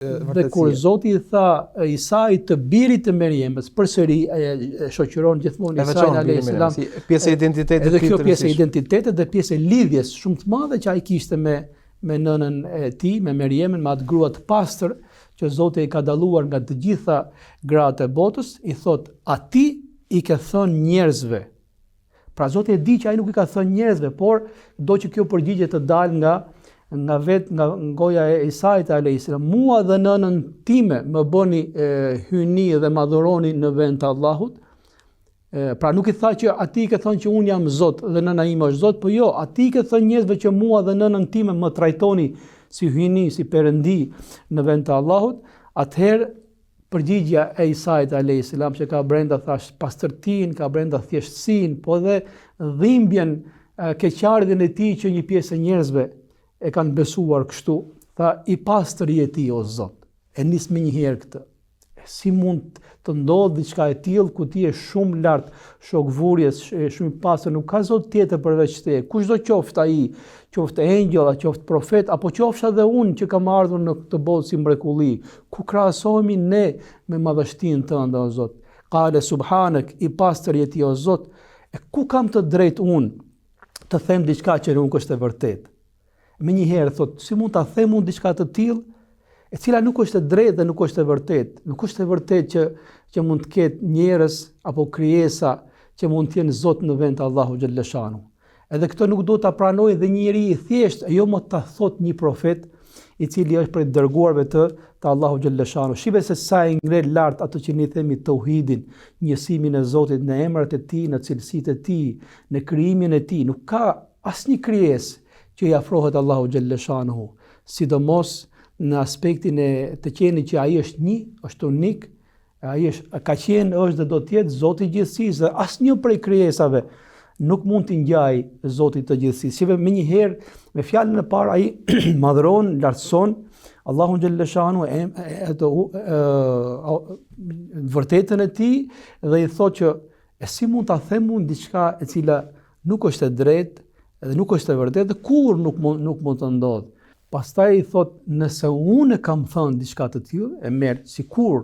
Dhe kur Zoti i tha Isait të birit të Meriemës, përsëri shoqëron gjithmonë Isain alayhis salam, pjesë e identitetit. Edhe kjo pjesë e identitetit dhe pjesë e lidhjes shumë të madhe që ai kishte me nënën e tij, me Meriemën, me atë grua të pastër që Zoti i ka dalluar nga të gjitha gratë e botës, i thot ati i ke thënë njerëzve. Pra Zoti e di që ai nuk i ka thënë njerëzve, por do që kjo përgjigje të dalë nga goja e Isait alayhis salam, mua dhe nënën time më bëni hyni dhe më adhuroni në vend të Allahut. Pra nuk i tha që ati ke thënë që unë jam Zot dhe nëna ime është Zot, po jo, ati ke thënë njerëzve që mua dhe nënën time më trajtoni si hyni, si perëndi në vend të Allahut. Atëherë përgjigja e Isait alayhis salam që ka brenda thash pastërtinë, ka brenda thjeshtësinë, po dhe dhimbjen, keqardhjen e tij që një pjesë e njerëzve e kanë besuar kështu, tha i pastër je ti o Zot. E nis më një herë këtë. Si mund të ndodhë diçka e tillë ku ti je shumë lart shokvurjes, shumë i pastër, nuk ka Zot tjetër përveç teje. Kushdo qoftë ai, qoftë engjëll, qoftë profet, apo qofsha dhe unë që kam ardhur në këtë botë si mrekulli, ku krahasohemi ne me madhështinë tënde o Zot. Qale subhanak, i pastër je ti o Zot. E ku kam të drejtë unë të them diçka që nuk është e vërtetë? Me një herë thot, si mund ta them unë diçka të tillë, e cila nuk është e drejtë dhe nuk është e vërtetë. Nuk është e vërtetë që mund të ketë njerëz apo krijesa që mund të jenë Zot në vend të Allahu xhalla shanu. Edhe këtë nuk do ta pranojë dhe një njeri i thjeshtë, jo më ta thot një profet i cili është prej dërguarve të Allahu xhalla shanu. Shive se sa e ngre lart ato që ne themi tauhidin, njësimin e Zotit në emrat e tij, në cilësitë e tij, në krijimin e tij. Nuk ka asnjë krijesë që i afrohet Allahu xhalla shanuhu, sidomos në aspektin e të qenit që ai është një, është unik, ai ka qenë, është dhe do të jetë Zoti i gjithësisë, dhe asnjë prej krijesave nuk mund t'i ngjajë Zotit të gjithësisë. Shive më një herë me fjalën e parë ai madhron, lartëson Allahu xhalla shanuhu vërtetën e tij dhe i thotë që si mund ta them unë diçka e cila nuk është e drejtë edhe nuk është e vërtetë dhe kur nuk mund të ndodhë. Pastaj i thot, nëse unë kam thënë diçka të tillë, e merr sikur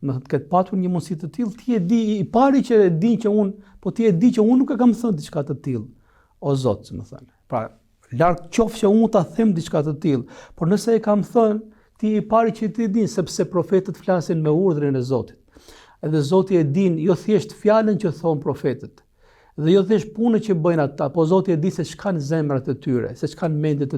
më të ketë patur një mundësi të tillë, ti e di, i pari që e di që unë, po ti e di që unë nuk e kam thënë diçka të tillë. O Zot, më thënë. Pra, larg qoftë që unë ta them diçka të tillë, por nëse e kam thënë, ti i pari që ti e din, sepse profetët flasin me urdhrin e Zotit. Edhe Zoti e din, jo thjesht fjalën që thon profetët, dhe jo thjesht punën që bëjnë ata, po Zoti e di se ç'kan zemrat e tyre, se ç'kan mendet e tyre.